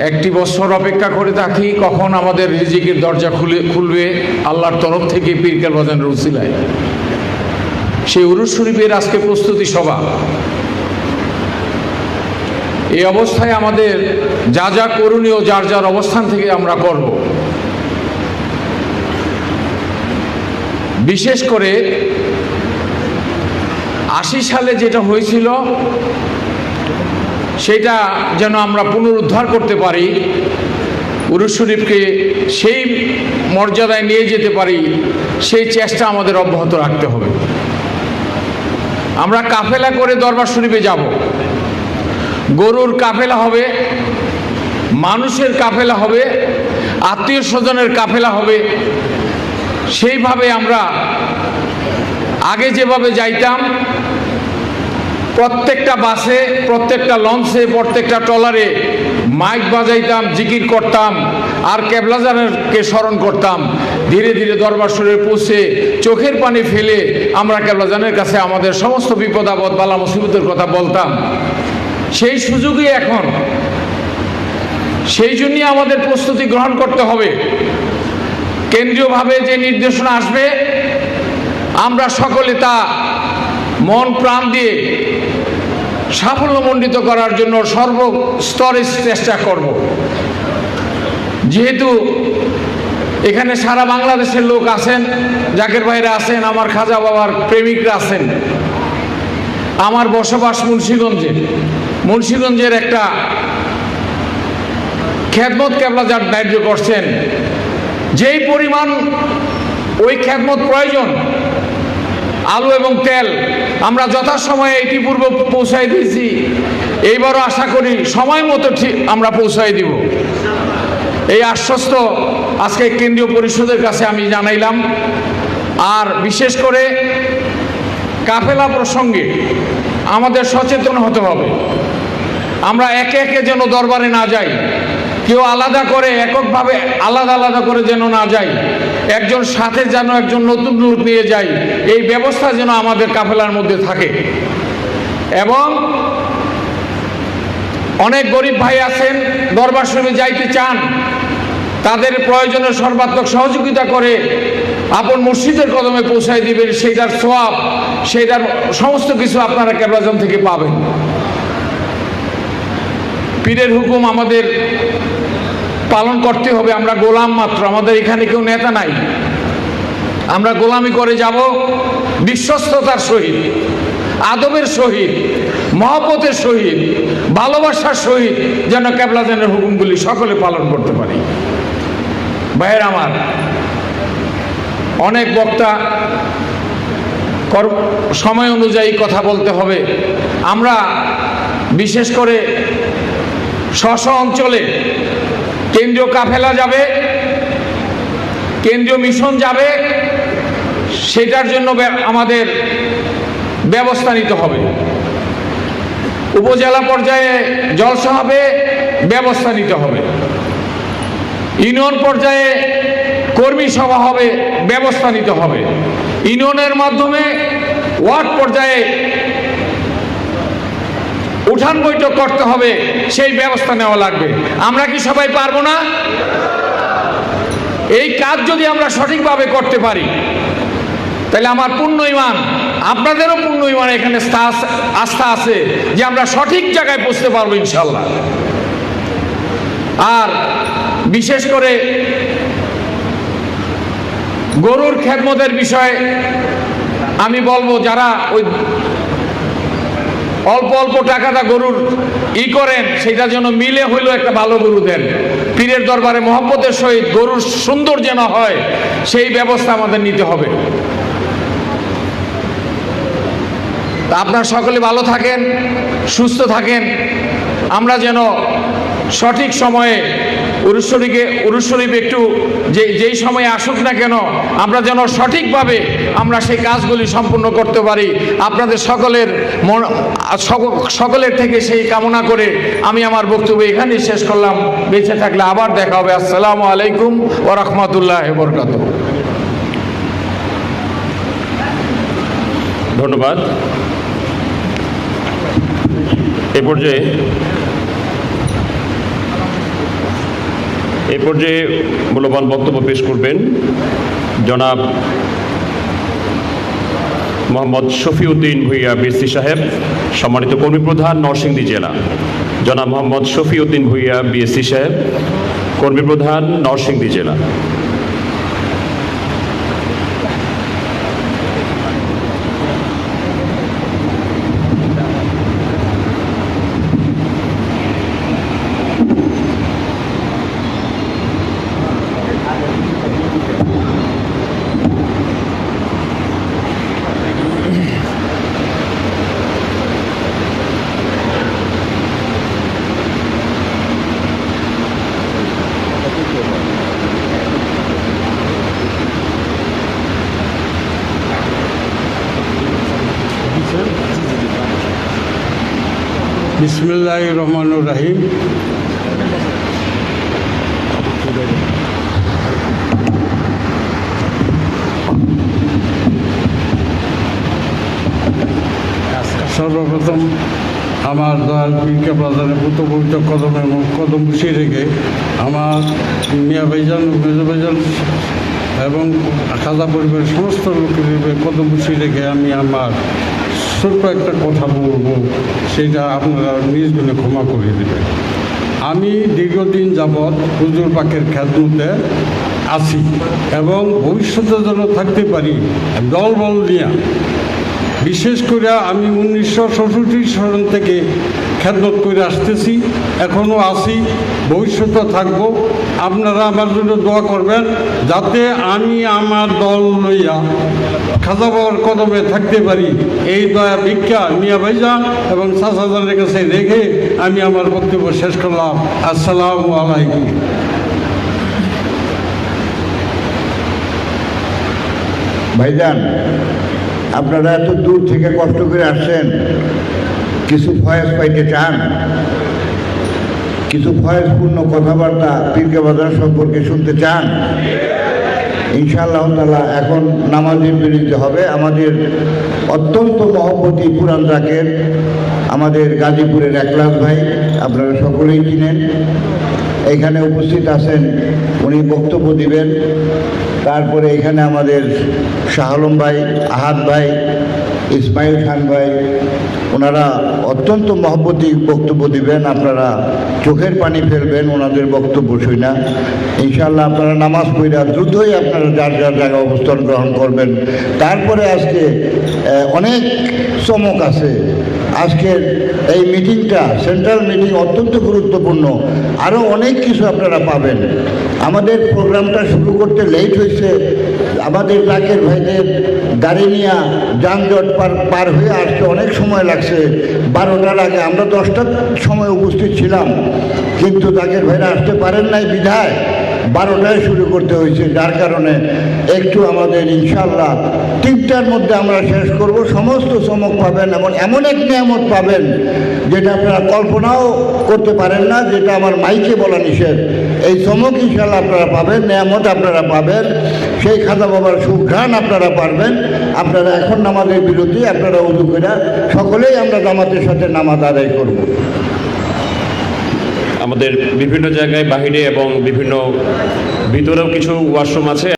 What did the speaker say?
একটি বছর অপেক্ষা করে থাকি কখন আমাদের রিজিকের দরজা খুলবে আল্লাহর তরফ থেকে পীর কাল বাজানের উসিলায়। সেই উরুস শরীফের আজকে প্রস্তুতি সভা। এই অবস্থায় আমাদের যা যা করণীয় যার যার অবস্থান থেকে আমরা করব। বিশেষ করে 80 সালে যেটা হয়েছিল সেটা যেন আমরা পুনরুদ্ধার করতে পারি, উরুস শরীফকে সেই মর্যাদায় নিয়ে যেতে পারি, সেই চেষ্টা আমাদের অব্যাহত রাখতে হবে। আমরা কাফেলা করে দরবার শরীফে যাব, গরুর কাফেলা হবে, মানুষের কাফেলা হবে, আত্মীয় স্বজনের কাফেলা হবে। সেইভাবে আমরা আগে যেভাবে যাইতাম, প্রত্যেকটা বাসে, প্রত্যেকটা লঞ্চে, প্রত্যেকটা ট্রলারে মাইক বাজাইতাম, জিকির করতাম আর কেবলাজানকে স্মরণ করতাম। ধীরে ধীরে দরবার শরীফে পৌঁছে চোখের পানি ফেলে আমরা কেবলাজানের কাছে আমাদের সমস্ত বিপদ আপদ বালা মুসিবতের কথা বলতাম। সেই সুযোগই এখন, সেই জন্যই আমাদের প্রস্তুতি গ্রহণ করতে হবে। কেন্দ্রীয়ভাবে যে নির্দেশনা আসবে আমরা সকলে তা মন প্রাণ দিয়ে সাফল্যমণ্ডিত করার জন্য সর্বস্তরে চেষ্টা করব। যেহেতু এখানে সারা বাংলাদেশের লোক আছেন, জাকের ভাইরা আছেন, আমার খাজা বাবার প্রেমিকরা আছেন। আমার বসবাস মুন্সিগঞ্জের একটা খেদমত কেবলাজার দায়িত্ব করছেন। যেই পরিমাণ ওই খেদমত প্রয়োজন, আলু এবং তেল আমরা যথাসময়ে ইতিপূর্ব পৌঁছাই দিয়েছি। এইবারও আশা করি সময় মতো ঠিক আমরা পৌঁছাই দিব। এই আশ্বস্ত আজকে কেন্দ্রীয় পরিষদের কাছে আমি জানাইলাম। আর বিশেষ করে কাফেলা প্রসঙ্গে আমাদের সচেতন হতে হবে। আমরা একে একে যেন দরবারে না যাই, কেউ আলাদা করে এককভাবে আলাদা আলাদা করে যেন না যাই, একজন সাথে যেন একজন নতুন লোক নিয়ে যাই, এই ব্যবস্থা যেন আমাদের কাফেলার মধ্যে থাকে। এবং অনেক গরিব ভাই আছেন দরবার শরীফে যাইতে চান, তাদের প্রয়োজনে সর্বাত্মক সহযোগিতা করে আপন মসজিদের কদমে পৌঁছায় দিবেন। সেইটার সওয়াব, সেইটার সমস্ত কিছু আপনারা কেবলাজান থেকে পাবেন। পীরের হুকুম আমাদের পালন করতে হবে। আমরা গোলাম মাত্র, আমাদের এখানে কেউ নেতা নাই। আমরা গোলামি করে যাব বিশ্বস্ততার সহিত, আদবের সহিত, মহব্বতের সহিত, ভালোবাসার সহিত যেন কেবলাজানের হুকুমগুলি সকলে পালন করতে পারি। ভাইয়ের আমার, অনেক বক্তা সময় অনুযায়ী কথা বলতে হবে। আমরা বিশেষ করে স্ব অঞ্চলে কেন্দ্রীয় কাফেলা যাবে, কেন্দ্রীয় মিশন যাবে, সেটার জন্য আমাদের ব্যবস্থা নিতে হবে। উপজেলা পর্যায়ে জলসা হবে, ব্যবস্থা নিতে হবে। ইউনিয়ন পর্যায়ে কর্মী সভা হবে, ব্যবস্থা নিতে হবে। ইউনিয়নের মাধ্যমে ওয়ার্ড পর্যায়ে উঠান বৈঠক করতে হবে, সেই ব্যবস্থা নেওয়া লাগবে। আমরা কি সবাই পারবো না? এই কাজ যদি আমরা সঠিকভাবে করতে পারি তাহলে আমার পূর্ণ ঈমান, আপনাদেরও পূর্ণ ঈমান এখানে আস্থা আছে যে আমরা সঠিক জায়গায় পৌঁছতে পারবো ইনশাল্লাহ। আর বিশেষ করে গরুর খেদমতের বিষয়ে আমি বলবো, যারা ওই অল্প অল্প টাকাটা গরুর করেন, সেটা যেন মিলে হইলেও একটা ভালো গরু দেন। পীরের দরবারে মহব্বতের সহিত গরুর সুন্দর যেন হয়, সেই ব্যবস্থা আমাদের নিতে হবে। আপনারা সকলে ভালো থাকেন, সুস্থ থাকেন। আমরা যেন সঠিক সময়ে উরুস শরীফ একটু যেই সময়ে আসুক না কেন, আমরা যেন সঠিকভাবে আমরা সেই কাজগুলি সম্পূর্ণ করতে পারি। আপনাদের সকলের থেকে সেই কামনা করে আমি আমার বক্তব্য এখানেই শেষ করলাম। বেঁচে থাকলে আবার দেখা হবে। আসসালামু আলাইকুম ওয়া রাহমাতুল্লাহি ওয়া বারাকাতুহু। ধন্যবাদ। এ পর্যায়ে এই পর্যায়ে মূল্যবান বক্তব্য পেশ করবেন জনাব মোহাম্মদ শফিউদ্দিন ভূঁইয়া বিএসসি সাহেব, সম্মানিত কর্মী প্রধান নরসিংদী জেলা। জনাব মোহাম্মদ শফিউদ্দিন ভূঁইয়া বিএসসি সাহেব, কর্মী প্রধান নরসিংদী জেলা। বিসমিল্লাহির রহমানির রহিম। সর্বপ্রথম আমার দয়াল পীরকে প্রধানের পুত্র পবিত্র কদম বসিয়ে রেখে আমার মিয়া ভাইজান, মেজো ভাইজান এবং খাজা পরিবারের সমস্ত লোকের কদম বসিয়ে রেখে আমি আমার ছোট্ট একটা কথা বলবো, সেটা আপনারা নিজ গুণে ক্ষমা করে দেবেন। আমি দীর্ঘদিন যাবৎ হুজুর পাকের খেদমতে আছি এবং ভবিষ্যতে যেন থাকতে পারি দলবল নিয়ে। বিশেষ করে আমি 1966 সাল থেকে খেদমত করে আসতেছি, এখনও আছি, ভবিষ্যতে থাকব। আপনারা আমার জন্য দোয়া করবেন যাতে আমি আমার দল লইয়া খাজা বাবার কদমে থাকতে পারি। এই দয়া ভিক্ষা মিয়া ভাইজান এবং চাচাজানের কাছে রেখে আমি আমার বক্তব্য শেষ করলাম। আসসালামু আলাইকুম। ভাইজান, আপনারা এত দূর থেকে কষ্ট করে আসছেন, কিছু ফয়েজ পাইতে চান, কিছু ফয়েজপূর্ণ কথাবার্তা পীরকে বাজার সম্পর্কে শুনতে চান? ইনশাআল্লাহ তাআলা এখন নামাজের বিরতি হবে। আমাদের অত্যন্ত মহব্বতী পুরান জাকের আমাদের গাজীপুরের একলাস ভাই, আপনারা সকলেই চিনেন, এখানে উপস্থিত আছেন, উনি বক্তব্য দিবেন। তারপরে এখানে আমাদের শাহ আলম ভাই, আহাদ ভাই, ইসমাইল খান ভাই, ওনারা অত্যন্ত মহব্বতী বক্তব্য দিবেন। আপনারা চোখের পানি ফেলবেন ওনাদের বক্তব্য শুনে। ইনশাআল্লাহ আপনারা নামাজ পড়া দ্রুতই আপনারা যার যার জায়গায় অবস্থান গ্রহণ করবেন। তারপরে আজকে অনেক চমক আছে। আজকের এই মিটিংটা, সেন্ট্রাল মিটিং, অত্যন্ত গুরুত্বপূর্ণ। আরও অনেক কিছু আপনারা পাবেন। আমাদের প্রোগ্রামটা শুরু করতে লেট হয়েছে, আমাদের জাকের ভাইদের গাড়ি নিয়ে যানজট পার হয়ে আসতে অনেক সময় লাগছে। 12টার আগে আমরা 10টার সময় উপস্থিত ছিলাম, কিন্তু জাকের ভাইরা আসতে পারেন নাই বিধায় 12টায় শুরু করতে হয়েছে। যার কারণে একটু আমাদের ইনশাআল্লাহ 3টার মধ্যে আমরা শেষ করব। সমস্ত চমক পাবেন, এমন এক নিয়ামত পাবেন যেটা আপনারা কল্পনাও করতে পারেন না, যেটা আমার মাইকে বলা নিষেধ। এই চমক ইনশাআল্লাহ আপনারা পাবেন, নিয়ামত আপনারা পাবেন, সেই খাজা বাবার সুঘ্রাণ আপনারা পারবেন। আপনারা এখন নামাজের বিরতি, আপনারা উযু করে সকলেই আমরা জামাতের সাথে নামাজ আদায় করব। আমাদের বিভিন্ন জায়গায় বাহিরে এবং বিভিন্ন ভিতরেও কিছু ওয়াশরুম আছে।